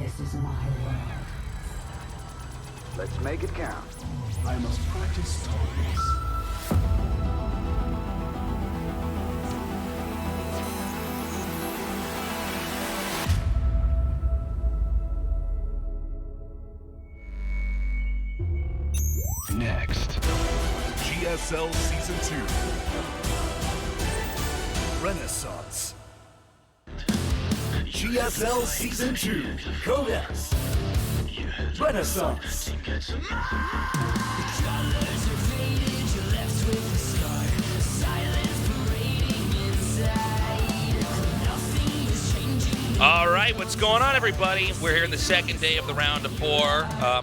This is my world. Let's make it count. I must practice stories. Next, GSL Season 2 Renaissance. GSL Season 2 Codex Renaissance. All right, what's going on, everybody? We're here in the second day of the round of 4.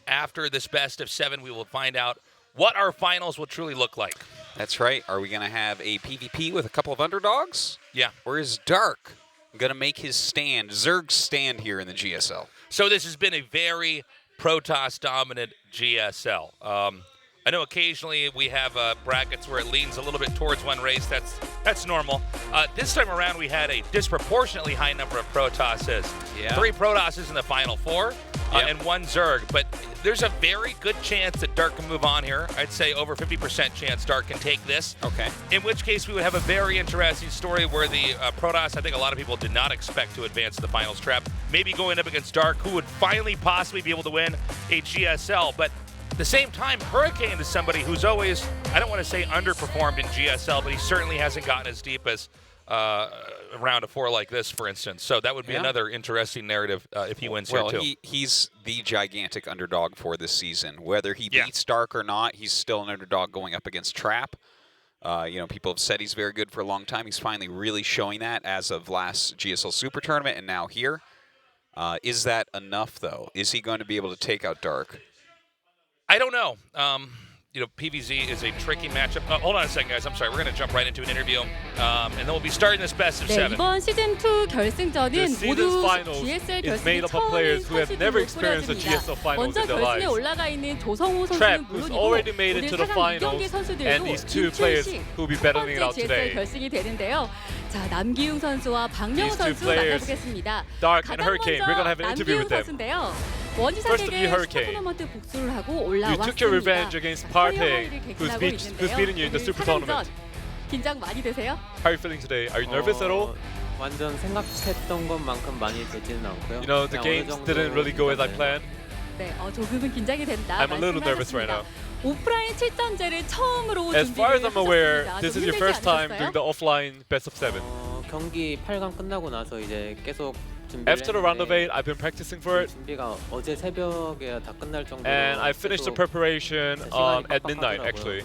After this best of 7, we will find out what our finals will truly look like. That's right. Are we going to have a PvP with a couple of underdogs? Yeah. Or is Dark going to make his stand, Zerg's stand here in the GSL? So this has been a very Protoss-dominant GSL. I know occasionally we have brackets where it leans a little bit towards one race. That's normal. This time around, we had a disproportionately high number of Protosses. Yeah. 3 Protosses in the final 4, and 1 Zerg. But there's a very good chance that Dark can move on here. I'd say over 50% chance Dark can take this. Okay. In which case, we would have a very interesting story where the Protoss, I think a lot of people did not expect to advance to the finals trap. Maybe going up against Dark, who would finally possibly be able to win a GSL. But at the same time, Hurricane is somebody who's always, I don't want to say underperformed in GSL, but he certainly hasn't gotten as deep as a round of 4 like this, for instance. So that would be another interesting narrative if he wins here, too. Well, he's the gigantic underdog for this season. Whether he beats Dark or not, he's still an underdog going up against Trap. People have said he's very good for a long time. He's finally really showing that as of last GSL Super Tournament and now here. Is that enough, though? Is he going to be able to take out Dark? I don't know. PVZ is a tricky matchup. Hold on a second, guys. I'm sorry. We're going to jump right into an interview, and then we'll be starting this best of 7. 이번 시즌2 결승전은 모두 finals GSL is 결승이 made up of 처음인 players who have never 선수들로 experienced the 꾸려집니다. GSL finals 먼저 in their 결승에 lives. 올라가 있는 조성호 Trap, 선수는 who's 물론이고 already made it 오늘 to the 4강 finals, 2경기 선수들도 and these 2 players 김춘식 who will be battling it 첫 out 번째 today. GSL 결승이 되는데요. 자, 남기웅 선수와 박명호 These two 선수 players, 만나보겠습니다. Dark and 가장 Hurricane, we're gonna have an 먼저 interview 남기웅 with them. 선수인데요. First of 원희상에게 you, Hurricane. 슈퍼토너먼트 복수를 하고 You took your revenge 올라왔습니다. against Part.1, 허영하이를 who's 객진하고 beaten you in the 있는데요. Super 오늘 Tournament. 4강전 긴장 많이 되세요? How are you feeling today? Are you nervous at all? 완전 생각했던 것만큼 많이 되지는 않고요. You know, the games didn't really go as I planned. 네, 조금은 긴장이 된다. I'm a little nervous right now. 오프라인 7전제를 처음으로 As far as 준비를 I'm aware, 하셨습니다. this 좀 is your 힘들지 first time 않으셨어요? doing the offline best of 7. 경기 8강 끝나고 나서 이제 계속 준비를 After the round of 했는데 8, I've been practicing for it, 준비가 어제 새벽에 다 끝날 정도로 and I finished the 계속 preparation 시간이 at midnight, 빡빡하더라고요. actually.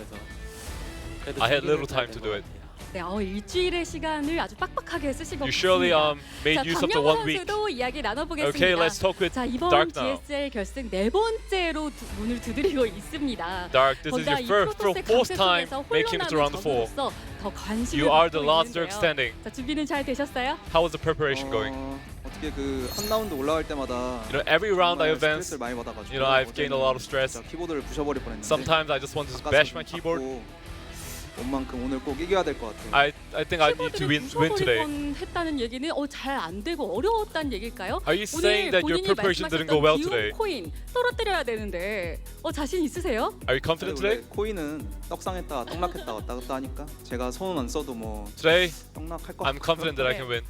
그래서 I had 준비를 little 잘한 time to 것 do it. 같아요. 네, 일주일의 시간을 아주 빡빡하게 쓰신 것 You surely 같습니다. made 자, use of the 박명호 1 week. 선수도 이야기 나눠보겠습니다. Okay, let's talk with 자, 이번 Dark now. GSL 결승 4번째로 문을 두드리고 있습니다. Dark, this is 뭔가 your 이 fourth 프로토스의 time 강세 속에서 making it to round of 4. 혼돈함을 더 관심을 You are 받고 the last 있는데요. Zerg standing. 자, 준비는 잘 되셨어요? How was the preparation going? 어떻게 한 라운드 올라갈 때마다 Every round I advance, 스트레스를 많이 받아가지고 I've gained a lot of stress. 진짜 키보드를 부셔버릴 뻔했는데 Sometimes I just want to bash my keyboard. 온 만큼 오늘 꼭 이겨야 될 것 같아요. I think I need to win today. 했다는 얘기는 잘 안 되고 어려웠다는 얘기일까요? Are you saying that your 본인이 preparation didn't go well 말씀하셨던 today? 기온 코인 떨어뜨려야 되는데 자신 있으세요? Are you confident today? 코인은 떡상했다가 떡락했다가 왔다 갔다 하니까 제가 손은 안 써도 뭐 Today, 떡락할 것 I'm 같아요. confident that I can win.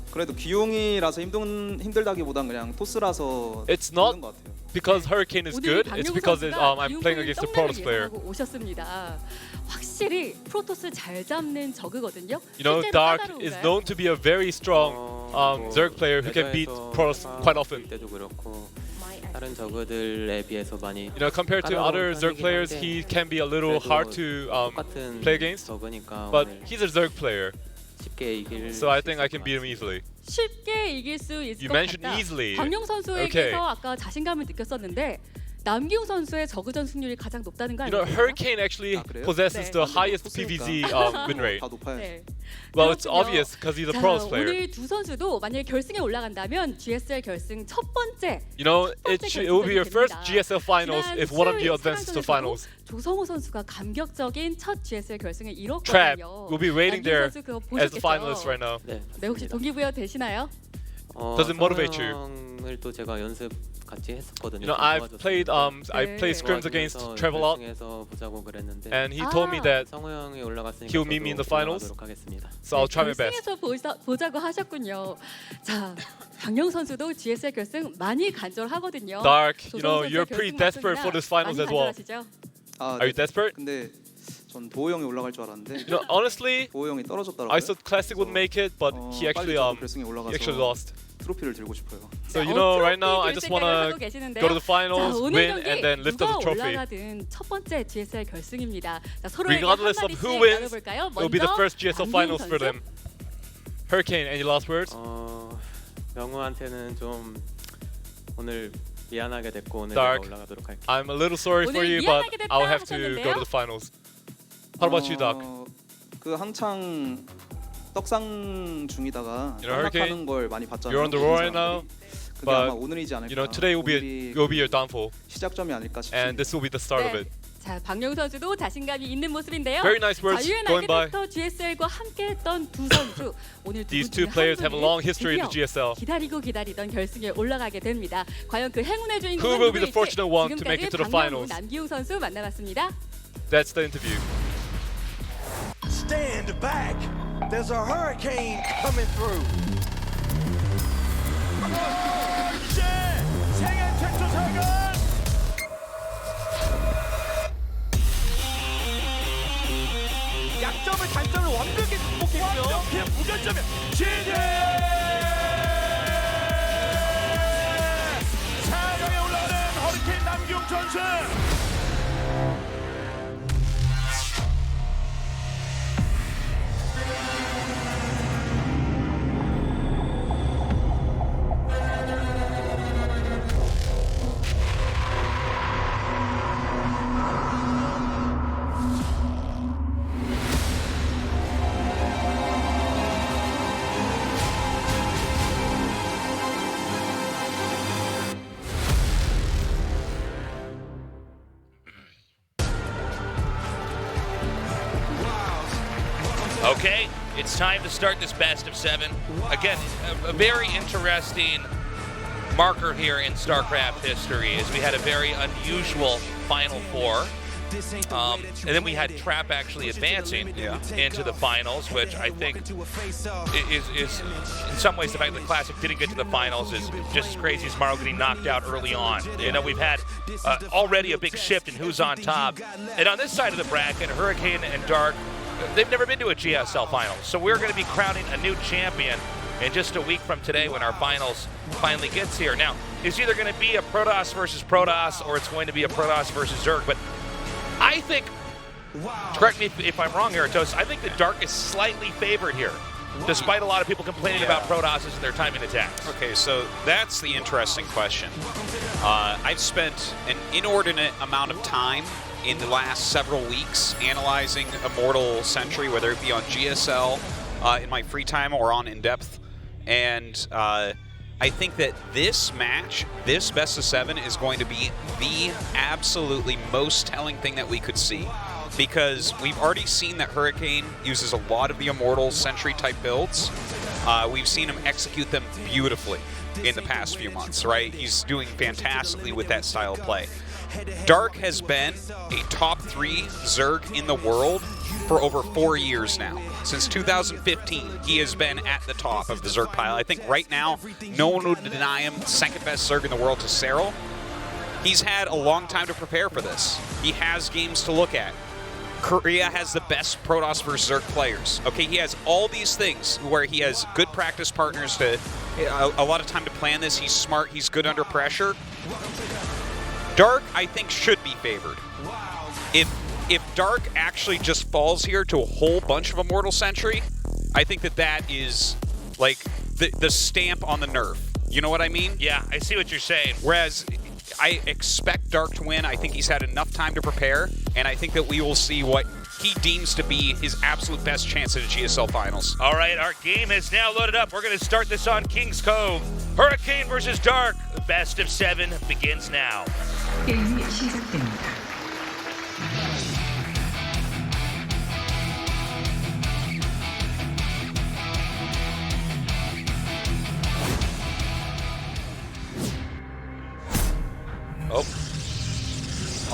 그래도 기용이라서 힘들다기보단 그냥 토스라서 It's 힘든 not 것 같아요. because Hurricane is 오늘 good. It's 박명호 because 선수가 I'm playing against a Protoss player. 예상하고 오셨습니다. 확실히 프로토스 잘 잡는 저그거든요. You know, 실제로 Dark is 까다로운가요? known to be a very strong Zerg player who can beat Protoss quite often. 때도 그렇고 다른 저그들에 비해서 많이 Compared to other Zerg players, he can be a little hard to 똑같은 play against. 저그니까 But 오늘 he's a Zerg player, 쉽게 이길 so I 수 think 있을 I can 것 beat him 같아요. easily. 쉽게 이길 수 있을 You 것 mentioned 같다. easily. 박명 선수에게서 Okay. 아까 자신감을 느꼈었는데 남기웅 선수의 저그전 승률이 가장 높다는 거 아니에요? Hurricane actually 그래요? possesses 네. the highest PvZ win rate. 다 높아요. 네. Well, it's 그렇군요. obvious because he's a 자, Protoss player. 오늘 두 선수도 만약에 결승에 올라간다면 GSL 결승 첫 번째 It will be your first GSL finals 지난 if one of you 7월 advances to 4강전에서도 finals. 조성호 선수가 감격적인 첫 GSL 결승을 Trap 이뤘거든요. will be waiting 남기웅 there 선수 그거 as the 보셨겠죠? finalist right now. 네, 네, 혹시 동기부여 되시나요? Does it motivate you? 성형을 또 제가 연습 같이 했었거든요. You know, I've played scrims against Travelot, 도와주면서 보자고 그랬는데 and he told me that 성호 형이 올라갔으니까 he'll meet me in the finals. 올라가도록 하겠습니다. So I'll try my best. 결승에서 보자고 하셨군요. 자, 박영 선수도 GSL 결승 많이 간절하거든요. Dark, 조성 you know, 선수의 you're pretty 결승 desperate for this finals 많이 as well. 간절하시죠? 아, Are you desperate? 근데 전 도호 형이 올라갈 줄 알았는데 You know, honestly, 도호 형이 떨어졌더라고요. I thought Classic would make it, but he 빨리 actually 저도 결승에 he 올라가서 actually lost. 트로피를 들고 싶어요. So you know, right now I just wanna go to the finals, 자, 오늘 win, 경기 and then lift up the 누가 trophy. 올라가든 첫 번째 GSL 결승입니다. 자, 서로에게 Regardless of 한마디씩 who wins, 나눠볼까요? it will be the 먼저 first GSL 남기훈 finals for 선수. them. Hurricane, any last words? 명우한테는 좀 오늘 미안하게 됐고 오늘 Dark. 내가 올라가도록 할게요. I'm a little sorry for 오늘 you, but 미안하게 됐다 I'll have to 하셨는데요? go to the finals. How about you, Doc? 그 한창 떡상 중이다가 You know, Hurricane, 떡락하는 걸 많이 봤잖아요. You're on the roll right now, 그게 아마 but 오늘이지 않을까. you know today will be your downfall, 시작점이 아닐까 싶습니다. and this will be the start of 네. it. 자, 박영우 선수도 자신감이 있는 모습인데요. Very nice words going by. 자유의 GSL과 함께했던 두 선수 오늘 These two players have a long history in the GSL. 기다리던 결승에 올라가게 됩니다. 과연 그 행운의 주인공은 Who will be the 누구일지 fortunate one to make it to the 지금까지 finals? 박영우, 남기웅 선수 만나봤습니다. That's the interview. Stand back. There's a hurricane coming through. 이제 생애 최초 사건. 약점을 단점을 완벽히 극복했고요. 완벽히 무결점이야. 지지. 4강에 올라오는 허리케인 남기웅 선수. Okay, it's time to start this best of 7. Again, a very interesting marker here in StarCraft history is we had a very unusual Final Four. And then we had Trap actually advancing into the finals, which I think is in some ways the fact that Classic didn't get to the finals is just as crazy as Marl getting knocked out early on. You know, we've had already a big shift in who's on top. And on this side of the bracket, Hurricane and Dark, they've never been to a GSL finals. So we're going to be crowning a new champion in just a week from today when our finals finally gets here. Now, it's either going to be a Protoss versus Protoss or it's going to be a Protoss versus Zerg, but I think, correct me if I'm wrong here, Tos, I think the Dark is slightly favored here, despite a lot of people complaining about Protosses and their timing attacks. Okay, so that's the interesting question. I've spent an inordinate amount of time in the last several weeks analyzing Immortal Sentry, whether it be on GSL, in my free time, or on In-Depth. And I think that this match, this best of 7, is going to be the absolutely most telling thing that we could see. Because we've already seen that Hurricane uses a lot of the Immortal Sentry type builds. We've seen him execute them beautifully in the past few months, right? He's doing fantastically with that style of play. Dark has been a top 3 Zerg in the world for over 4 years now. Since 2015, he has been at the top of the Zerg pile. I think right now, no one would deny him second best Zerg in the world to Serral. He's had a long time to prepare for this. He has games to look at. Korea has the best Protoss versus Zerg players. Okay, he has all these things where he has good practice partners to a lot of time to plan this. He's smart, he's good under pressure. Dark, I think, should be favored. If Dark actually just falls here to a whole bunch of Immortal Sentry, I think that is like the stamp on the nerf. You know what I mean? Yeah, I see what you're saying. Whereas I expect Dark to win. I think he's had enough time to prepare, and I think that we will see what he deems to be his absolute best chance at a GSL Finals. All right, our game is now loaded up. We're going to start this on Kings Cove. Hurricane versus Dark. The best of 7 begins now. 게임이 시작됩니다.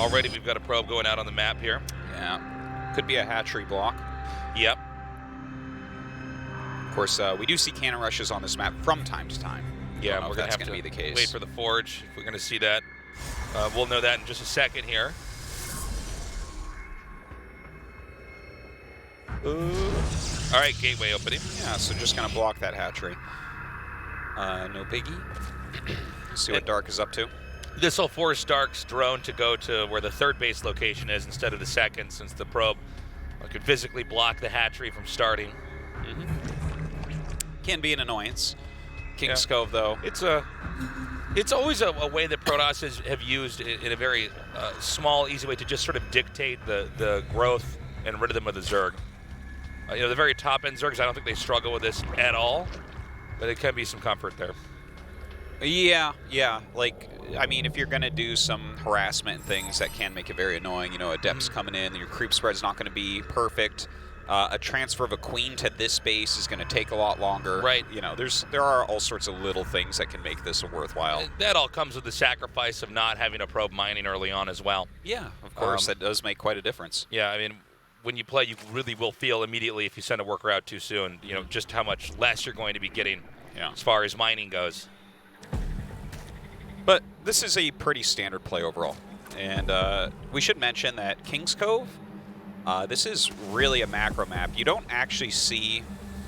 Already we've got a probe going out on the map here. Yeah. Could be a hatchery block. Yep. Of course, we do see cannon rushes on this map from time to time. Yeah, we're going to be the case. Wait for the forge if we're going to see that. We'll know that in just a second here. All right, gateway opening. Yeah, so just going to block that hatchery. No biggie. See what Dark is up to. This will force Dark's drone to go to where the third base location is instead of the second, since the probe could physically block the hatchery from starting. Can be an annoyance. King's Cove, though. It's always a way that Protoss have used in a very small, easy way to just sort of dictate the growth and rhythm of the Zerg. You know, the very top-end Zergs, I don't think they struggle with this at all, but it can be some comfort there. Yeah. Like, I mean, if you're going to do some harassment and things, that can make it very annoying. You know, Adepts coming in, your creep spread's not going to be perfect. A transfer of a queen to this base is going to take a lot longer. Right. You know, there are all sorts of little things that can make this a worthwhile. That all comes with the sacrifice of not having a probe mining early on as well. Yeah, of course. That does make quite a difference. Yeah, I mean, when you play, you really will feel immediately if you send a worker out too soon, you know, just how much less you're going to be getting as far as mining goes. But this is a pretty standard play overall. And we should mention that King's Cove, this is really a macro map. You don't actually see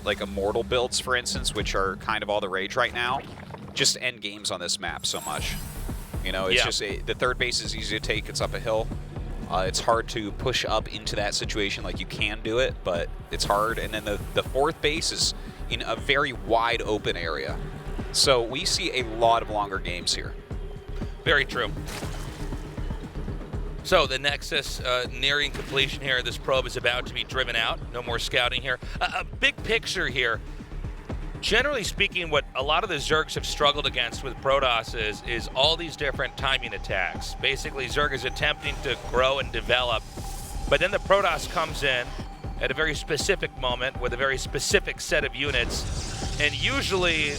like Immortal builds, for instance, which are kind of all the rage right now, just end games on this map so much. You know, it's just the third base is easy to take. It's up a hill. It's hard to push up into that situation. Like, you can do it, but it's hard. And then the fourth base is in a very wide open area. So we see a lot of longer games here. Very true. So the Nexus nearing completion here. This probe is about to be driven out. No more scouting here. A big picture here. Generally speaking, what a lot of the Zergs have struggled against with Protoss is all these different timing attacks. Basically, Zerg is attempting to grow and develop, but then the Protoss comes in at a very specific moment with a very specific set of units, and usually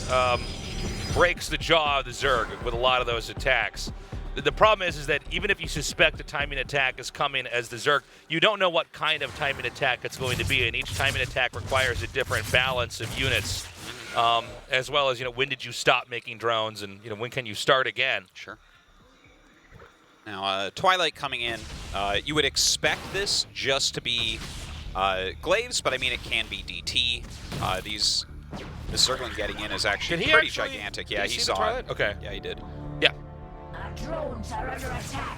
breaks the jaw of the Zerg with a lot of those attacks. The problem is that even if you suspect a timing attack is coming as the Zerg, you don't know what kind of timing attack it's going to be, and each timing attack requires a different balance of units, as well as, you know, when did you stop making drones, and, you know, when can you start again? Sure. Now, Twilight coming in, you would expect this just to be Glaives, but I mean, it can be DT. The Zergling getting in is actually pretty gigantic. Yeah, he saw it. Okay. Yeah, he did. Yeah. Drones are under attack.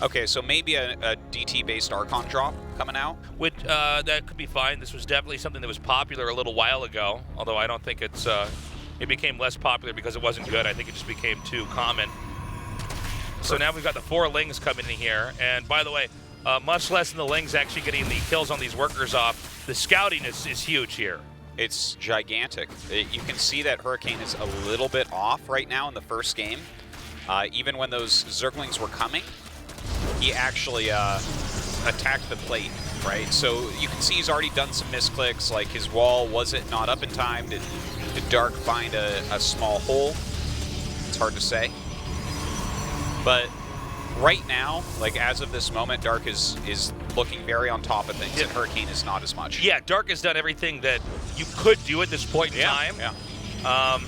Okay, so maybe a DT-based Archon drop coming out? That could be fine. This was definitely something that was popular a little while ago, although I don't think it became less popular because it wasn't good. I think it just became too common. So now we've got the 4 Lings coming in here, and by the way, much less than the Lings actually getting the kills on these workers off, the scouting is huge here. It's gigantic. You can see that Hurricane is a little bit off right now in the first game. Even when those Zerglings were coming, he actually attacked the plate, right? So you can see he's already done some misclicks, like his wall, was it not up in time? Did Dark find a small hole? It's hard to say. But right now, like as of this moment, Dark is looking very on top of things, and Hurricane is not as much. Yeah, Dark has done everything that you could do at this point in time. Yeah.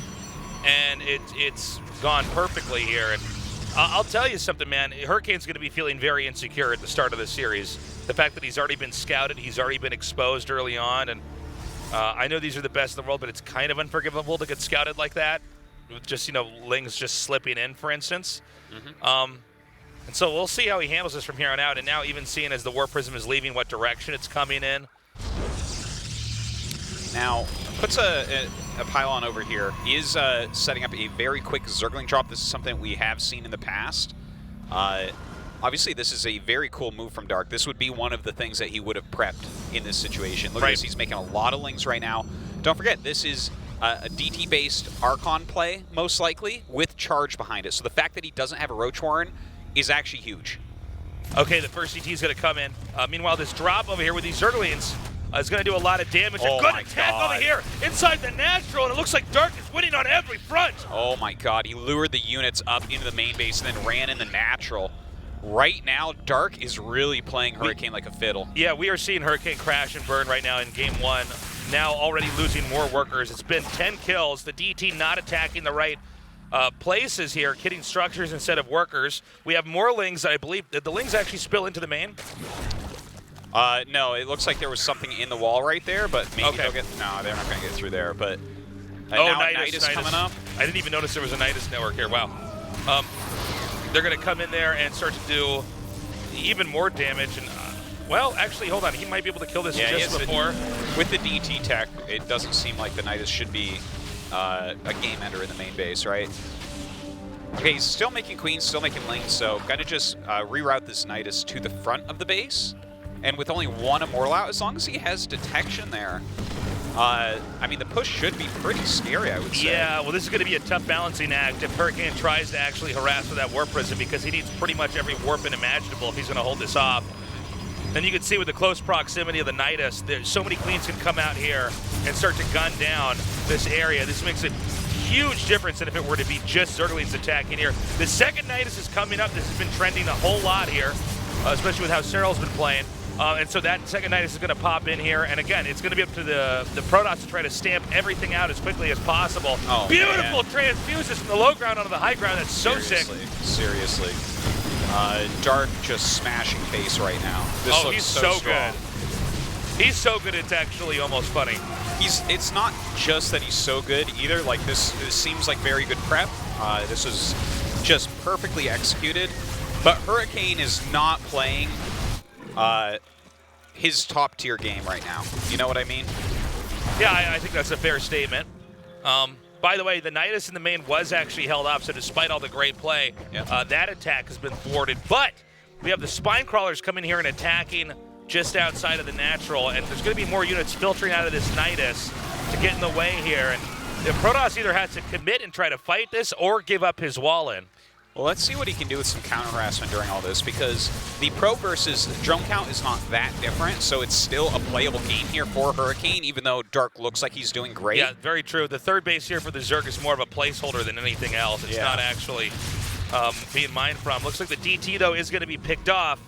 And it's gone perfectly here. And I'll tell you something, man. Hurricane's going to be feeling very insecure at the start of the series. The fact that he's already been scouted, he's already been exposed early on, and I know these are the best in the world, but it's kind of unforgivable to get scouted like that. With just, you know, Lings just slipping in, for instance. And so we'll see how he handles this from here on out. And now even seeing as the War Prism is leaving, what direction it's coming in. Now, puts a pylon over here. He is setting up a very quick Zergling drop. This is something we have seen in the past. Obviously, this is a very cool move from Dark. This would be one of the things that he would have prepped in this situation. Look at this. He's making a lot of Lings right now. Don't forget, this is a DT-based Archon play, most likely, with charge behind it. So the fact that he doesn't have a Roach Warren is actually huge. Okay, the first DT is going to come in. Meanwhile, this drop over here with these Zerglings is going to do a lot of damage. Oh, a good attack over here inside the natural, and it looks like Dark is winning on every front. Oh my god, he lured the units up into the main base and then ran in the natural. right now, Dark is really playing Hurricane like a fiddle. Yeah, we are seeing Hurricane crash and burn right now in game 1. Now already losing more workers. It's been 10 kills. The DT not attacking the right places here, hitting structures instead of workers. We have more Lings, I believe. Did the Lings actually spill into the main? No, it looks like there was something in the wall right there, but maybe they'll get... No, they're not going to get through there, but... now Nidus coming up. I didn't even notice there was a Nidus network here. Wow. They're going to come in there and start to do even more damage. And well, actually, hold on. He might be able to kill this just before. With the DT tech, it doesn't seem like the Nidus should be a game ender in the main base, right? Okay, he's still making queens, still making lings, so gotta just reroute this Nidus to the front of the base. And with only one Immortal out, as long as he has detection there, I mean, the push should be pretty scary, I would say. Yeah, well, this is going to be a tough balancing act if Hurricane tries to actually harass with that Warp Prism, because he needs pretty much every warp in imaginable if he's going to hold this off. Then you can see with the close proximity of the Nidus, so many queens can come out here and start to gun down this area. This makes a huge difference than if it were to be just Zerglings attacking here. The second Nidus is coming up. This has been trending a whole lot here, especially with how Cyril's been playing. And so that second Nidus is going to pop in here. And again, it's going to be up to the Protoss to try to stamp everything out as quickly as possible. Oh, beautiful transfuses from the low ground onto the high ground. That's so sick. Seriously. Dark just smashing base right now. This looks he's so good. He's so good, it's actually almost funny. It's not just that he's so good either. Like this seems like very good prep. This is just perfectly executed. But Hurricane is not playing his top tier game right now. You know what I mean? Yeah, I think that's a fair statement. By the way, the Nidus in the main was actually held off, so despite all the great play, that attack has been thwarted. But we have the Spine Crawlers coming here and attacking just outside of the natural, and there's going to be more units filtering out of this Nidus to get in the way here. And the Protoss either has to commit and try to fight this or give up his wall in. Well, let's see what he can do with some counter harassment during all this, because the pro versus drone count is not that different, so it's still a playable game here for Hurricane, even though Dark looks like he's doing great. Yeah, very true. The third base here for the Zerg is more of a placeholder than anything else. It's not actually being mined from. Looks like the DT, though, is going to be picked off,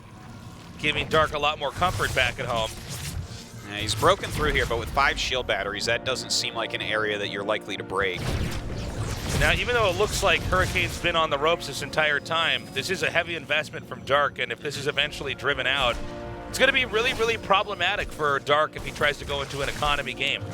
giving Dark a lot more comfort back at home. Yeah, he's broken through here, but with 5 shield batteries, that doesn't seem like an area that you're likely to break. Now, even though it looks like Hurricane's been on the ropes this entire time, this is a heavy investment from Dark, and if this is eventually driven out, it's going to be really, really problematic for Dark if he tries to go into an economy game.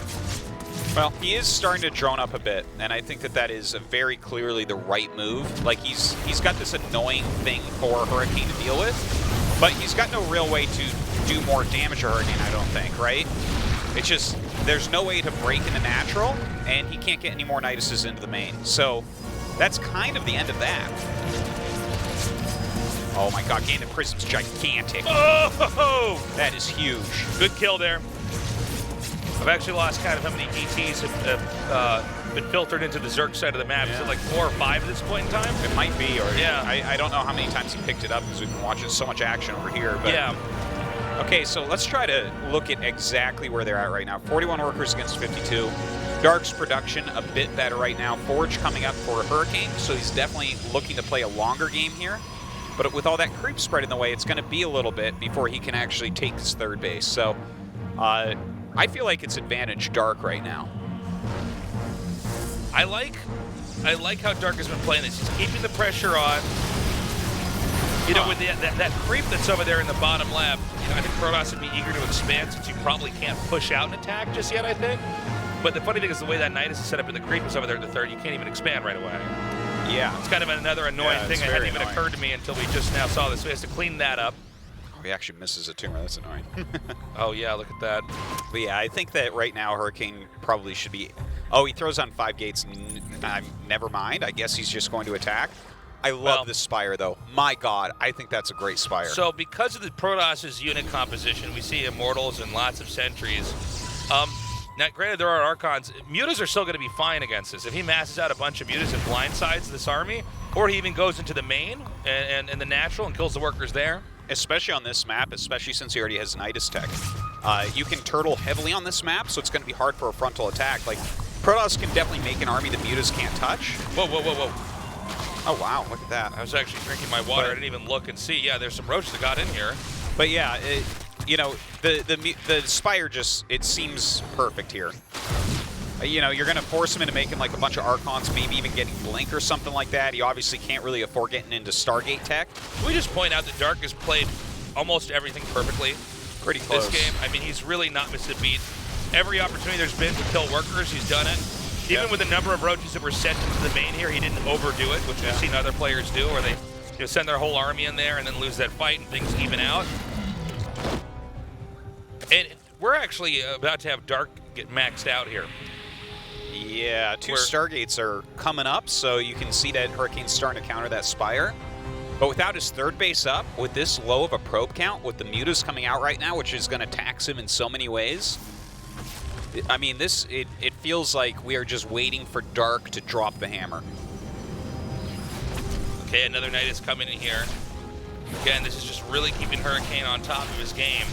Well, he is starting to drone up a bit, and I think that that is very clearly the right move. Like, he's got this annoying thing for Hurricane to deal with, but he's got no real way to do more damage to Hurricane, I don't think, right? It's just, there's no way to break into natural, and he can't get any more Niduses into the main. So that's kind of the end of that. Oh my god, Gain of Prism's gigantic. Oh! That is huge. Good kill there. I've actually lost count of how many DTs have been filtered into the Zerg side of the map. Is it like 4 or 5 at this point in time? It might be, or yeah. I don't know how many times he picked it up because we've been watching so much action over here. But yeah. Okay, so let's try to look at exactly where they're at right now. 41 workers against 52. Dark's production a bit better right now. Forge coming up for Hurricane, so he's definitely looking to play a longer game here. But with all that creep spread in the way, it's going to be a little bit before he can actually take his third base. So I feel like it's advantage Dark right now. I like how Dark has been playing this. He's keeping the pressure on. You know, with that creep that's over there in the bottom left, you know, I think Protoss would be eager to expand since you probably can't push out an attack just yet, I think. But the funny thing is the way that Nidus is set up and the creep is over there at the third, you can't even expand right away. Yeah. It's kind of another annoying thing that hadn't even occurred to me until we just now saw this. So he has to clean that up. Oh, he actually misses a tumor. That's annoying. Oh, yeah, look at that. But yeah, I think that right now Hurricane probably should be... Oh, he throws on 5 gates. Never mind. I guess he's just going to attack. I love this Spire, though. My god, I think that's a great Spire. So because of the Protoss's unit composition, we see Immortals and lots of Sentries. Now, granted, there are Archons. Mutas are still going to be fine against this. If he masses out a bunch of Mutas and blindsides this army, or he even goes into the main and the natural and kills the workers there. Especially on this map, especially since he already has Nidus tech. You can turtle heavily on this map, so it's going to be hard for a frontal attack. Like, Protoss can definitely make an army that Mutas can't touch. Whoa, whoa, whoa, whoa. Oh, wow, look at that. I was actually drinking my water. I didn't even look and see. Yeah, there's some roaches that got in here. But yeah, you know, the Spire just, it seems perfect here. You know, you're going to force him into making like a bunch of Archons, maybe even getting Blink or something like that. He obviously can't really afford getting into Stargate tech. Can we just point out that Dark has played almost everything perfectly? Pretty close. This game, I mean, he's really not missed a beat. Every opportunity there's been to kill workers, he's done it. Even with the number of roaches that were sent into the main here, he didn't overdo it, which we've seen other players do, where they send their whole army in there and then lose that fight and things even out. And we're actually about to have Dark get maxed out here. Yeah, two Stargates are coming up, so you can see that Hurricane's starting to counter that Spire. But without his third base up, with this low of a probe count, with the mutas coming out right now, which is going to tax him in so many ways, I mean, it feels like we are just waiting for Dark to drop the hammer. Okay, another Knight is coming in here. Again, this is just really keeping Hurricane on top of his game.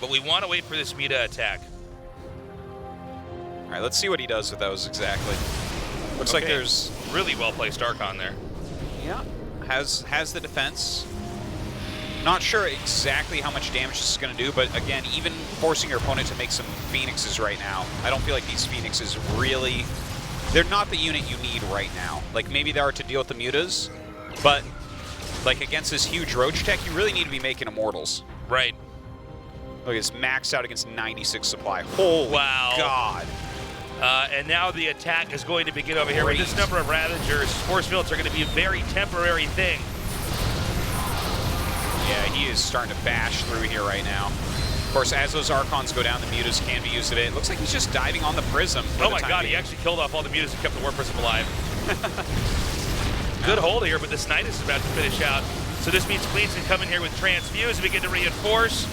But we want to wait for this muta attack. All right, let's see what he does with those exactly. Looks like there's really well placed Archon there. Yeah, has the defense. Not sure exactly how much damage this is going to do, but again, even forcing your opponent to make some Phoenixes right now, I don't feel like these Phoenixes really, they're not the unit you need right now. Like, maybe they are to deal with the mutas, but like against this huge Roach tech, you really need to be making Immortals. Right. Look, it's maxed out against 96 supply. Holy God. And now the attack is going to begin over here. With this number of Ravagers, Force Fields are going to be a very temporary thing. Yeah, he is starting to bash through here right now. Of course, as those Archons go down, the mutas can be used of it. It looks like he's just diving on the Prism. Oh my God, he actually killed off all the mutas and kept the War Prism alive. Good hold here, but this Knight is about to finish out. So this means Queens can come in here with Transfuse and begin to reinforce.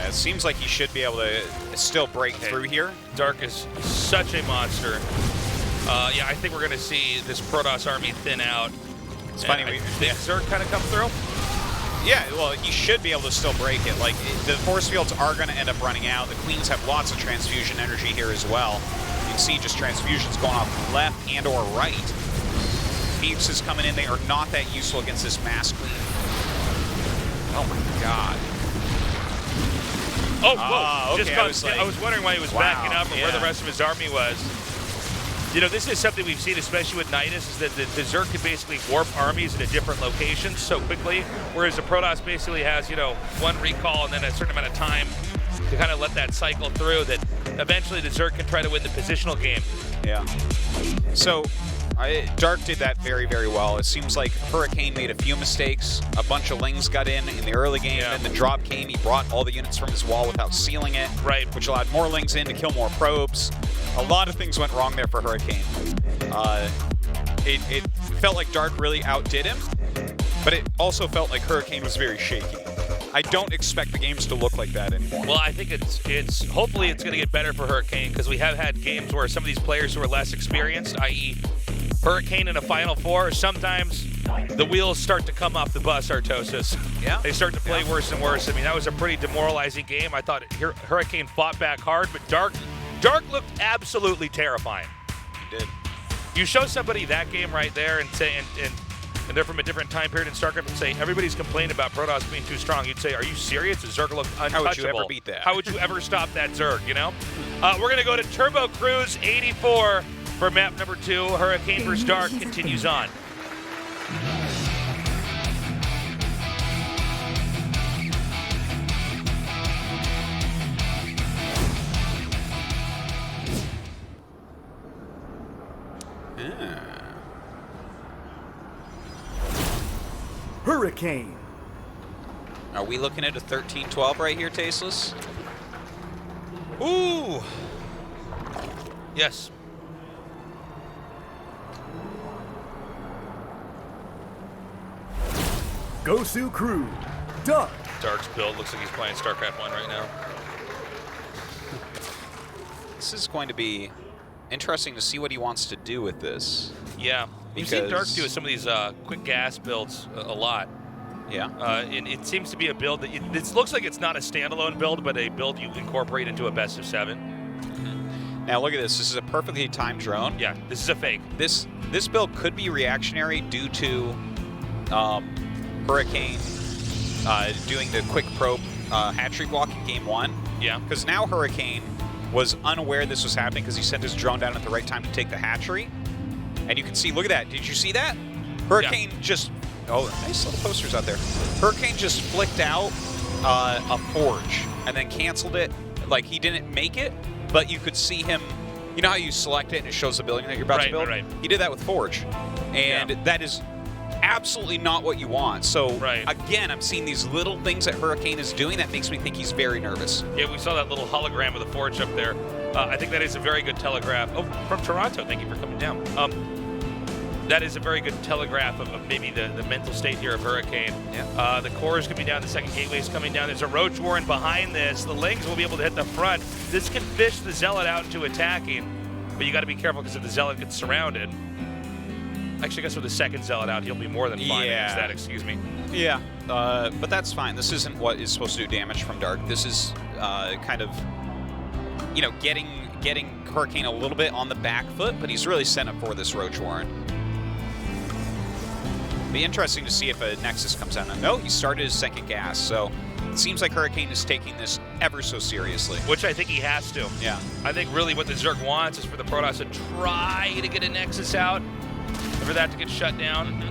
It seems like he should be able to still break through here. Dark is such a monster. Yeah, I think we're going to see this Protoss army thin out. It's funny. Did Zerg kind of come through? Yeah, well, he should be able to still break it. Like, the Force Fields are going to end up running out. The Queens have lots of transfusion energy here as well. You can see just transfusions going off left and or right. Beeps is coming in. They are not that useful against this Mass Queen. Oh my God. Oh, whoa. Okay, I was wondering why he was backing up and where the rest of his army was. You know, this is something we've seen, especially with Nidus, is that the Zerg can basically warp armies into different locations so quickly, whereas the Protoss basically has, you know, one recall and then a certain amount of time to kind of let that cycle through, that eventually the Zerg can try to win the positional game. Yeah. So, Dark did that very, very well. It seems like Hurricane made a few mistakes. A bunch of Lings got in the early game, and then the drop came. He brought all the units from his wall without sealing it, which allowed more Lings in to kill more probes. A lot of things went wrong there for Hurricane. It felt like Dark really outdid him, but it also felt like Hurricane was very shaky. I don't expect the games to look like that anymore. Well, I think it's hopefully it's going to get better for Hurricane, because we have had games where some of these players who are less experienced, i.e. Hurricane in a Final Four, sometimes the wheels start to come off the bus, Artosis. Yeah. They start to play worse and worse. I mean, that was a pretty demoralizing game. I thought Hurricane fought back hard, but Dark looked absolutely terrifying. He did. You show somebody that game right there and say, and they're from a different time period in StarCraft, and say everybody's complaining about Protoss being too strong. You'd say, are you serious? The Zerg looked untouchable. How would you ever beat that? How would you ever stop that Zerg, you know? We're going to go to Turbo Cruise 84 for map number 2. Hurricane vs. Dark continues on. Hurricane. Are we looking at a 13-12 right here, Tasteless? Ooh. Yes. Gosu Crew. Dark. Dark's build looks like he's playing StarCraft 1 right now. This is going to be interesting to see what he wants to do with this. Yeah. We've seen Dark do some of these quick gas builds a lot. Yeah. And it seems to be a build that it looks like it's not a standalone build, but a build you incorporate into a best of 7. Now look at this. This is a perfectly timed drone. Yeah, this is a fake. This build could be reactionary due to Hurricane doing the quick probe hatchery block in game 1. Yeah. Because now Hurricane was unaware this was happening because he sent his drone down at the right time to take the hatchery. And you can see, look at that. Did you see that? Hurricane just, oh, nice little posters out there. Hurricane just flicked out a forge and then canceled it. Like, he didn't make it, but you could see him, you know how you select it and it shows the building that you're about to build? Right. He did that with forge. And that is absolutely not what you want. So, again, I'm seeing these little things that Hurricane is doing that makes me think he's very nervous. Yeah, we saw that little hologram of the forge up there. I think that is a very good telegraph. Oh, from Toronto, thank you for coming down. That is a very good telegraph of maybe the mental state here of Hurricane. Yeah. The core is coming down, the second gateway is coming down. There's a Roach Warren behind this. The Lings will be able to hit the front. This can fish the Zealot out into attacking, but you got to be careful because if the Zealot gets surrounded, actually, I guess with the second Zealot out, he'll be more than fine against that, excuse me. Yeah, but that's fine. This isn't what is supposed to do damage from Dark. This is kind of, you know, getting Hurricane a little bit on the back foot, but he's really set up for this Roach Warren. Be interesting to see if a Nexus comes out. No, he started his second gas, so it seems like Hurricane is taking this ever so seriously. Which I think he has to. Yeah. I think really what the Zerg wants is for the Protoss to try to get a Nexus out, for that to get shut down.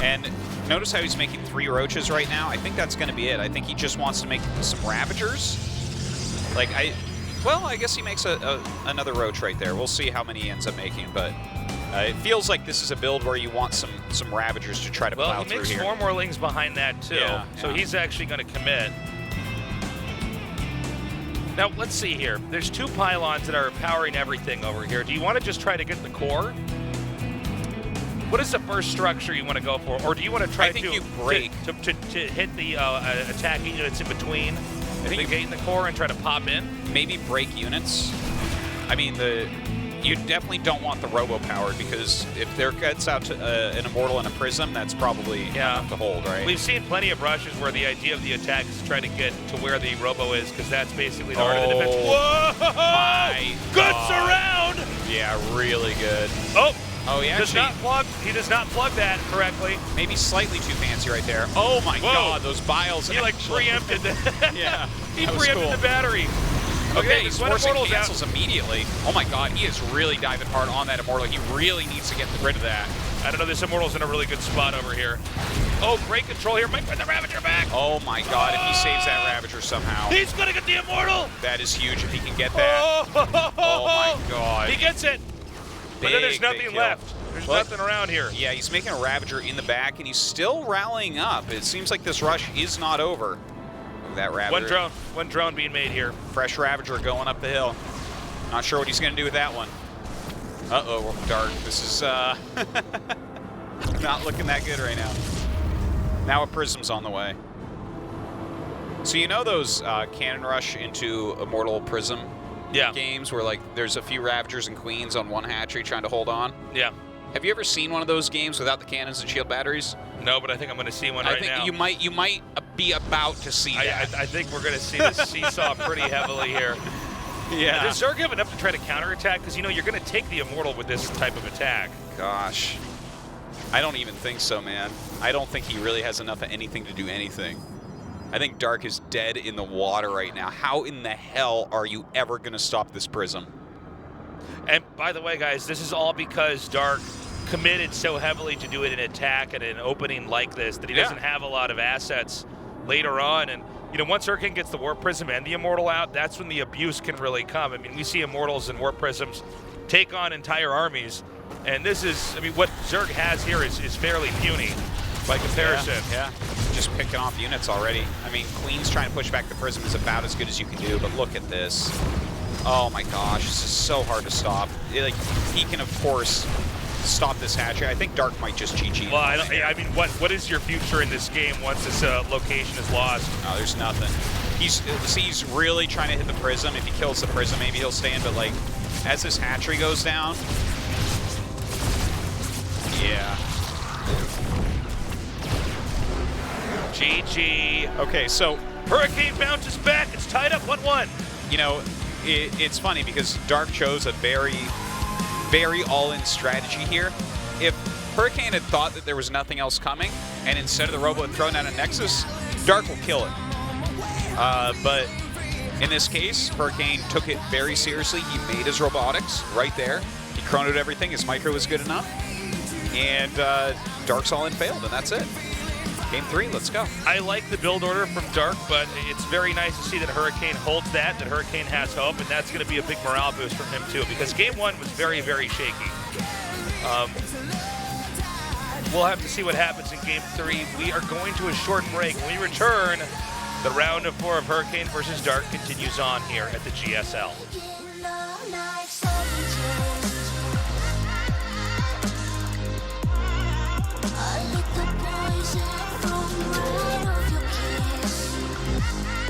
And notice how he's making 3 Roaches right now. I think that's going to be it. I think he just wants to make some Ravagers. Like, well, I guess he makes another Roach right there. We'll see how many he ends up making, but it feels like this is a build where you want some Ravagers to try to plow through here. Well, he makes 4 more Lings behind that, too. So he's actually going to commit. Now, let's see here. There's 2 pylons that are powering everything over here. Do you want to just try to get the core? What is the first structure you want to go for? Or do you want to try to hit the attacking units in between the gate and the core and try to pop in? Maybe break units. I mean, you definitely don't want the robo-powered because if there gets out to an Immortal and a Prism, that's probably enough to hold, right? We've seen plenty of rushes where the idea of the attack is to try to get to where the robo is because that's basically the art of the defense. Whoa! My good God. surround! Yeah, really good. Oh, he does not plug that correctly. Maybe slightly too fancy right there. Oh my God, those biles. He like preempted that. Yeah, he preempted the battery. Okay, he's forcing cancels immediately. Oh my God, he is really diving hard on that Immortal. He really needs to get rid of that. I don't know, this Immortal's in a really good spot over here. Oh, great control here. Might put the Ravager back. Oh my God, if he saves that Ravager somehow. He's gonna get the Immortal. That is huge if he can get that. Oh my God. He gets it. But then there's nothing left. There's nothing around here. Yeah, he's making a Ravager in the back, and he's still rallying up. It seems like this rush is not over. Look at that Ravager. One drone being made here. Fresh Ravager going up the hill. Not sure what he's going to do with that one. Uh-oh, Dark. This is not looking that good right now. Now a Prism's on the way. So you know those cannon rush into Immortal Prism games where like there's a few Ravagers and Queens on one hatchery trying to hold on? Yeah. Have you ever seen one of those games without the cannons and shield batteries? No, but I think I'm going to see one right now. I think you might be about to see that. I think we're going to see this seesaw pretty heavily here. Yeah. Does Zerg have enough to try to counterattack? Because, you know, you're going to take the Immortal with this type of attack. Gosh. I don't even think so, man. I don't think he really has enough of anything to do anything. I think Dark is dead in the water right now. How in the hell are you ever going to stop this Prism? And by the way, guys, this is all because Dark committed so heavily to do it in attack at an opening like this that he doesn't have a lot of assets later on. And, you know, once Hurricane gets the Warp Prism and the Immortal out, that's when the abuse can really come. I mean, we see Immortals and Warp Prisms take on entire armies. And this is, I mean, what Zerg has here is fairly puny by comparison. Yeah, just picking off units already. I mean, Queen's trying to push back the Prism is about as good as you can do, but look at this. Oh my gosh, this is so hard to stop. Like, he can, of course, stop this hatchery. I think Dark might just GG. Well, I mean, what is your future in this game once this location is lost? Oh, there's nothing. He's really trying to hit the Prism. If he kills the Prism, maybe he'll stay in, but like, as this hatchery goes down, yeah. GG. Okay, so Hurricane bounces back. It's tied up 1-1. You know, it's funny because Dark chose a very, very all-in strategy here. If Hurricane had thought that there was nothing else coming, and instead of the Robo had thrown down a Nexus, Dark will kill it. But in this case, Hurricane took it very seriously. He made his robotics right there. He chronoed everything. His micro was good enough. And Dark's all-in failed, and that's it. Game 3, let's go. I like the build order from Dark, but it's very nice to see that Hurricane holds that Hurricane has hope, and that's going to be a big morale boost from him too, because Game 1 was very, very shaky. We'll have to see what happens in Game 3. We are going to a short break. When we return, the round of 4 of Hurricane versus Dark continues on here at the GSL.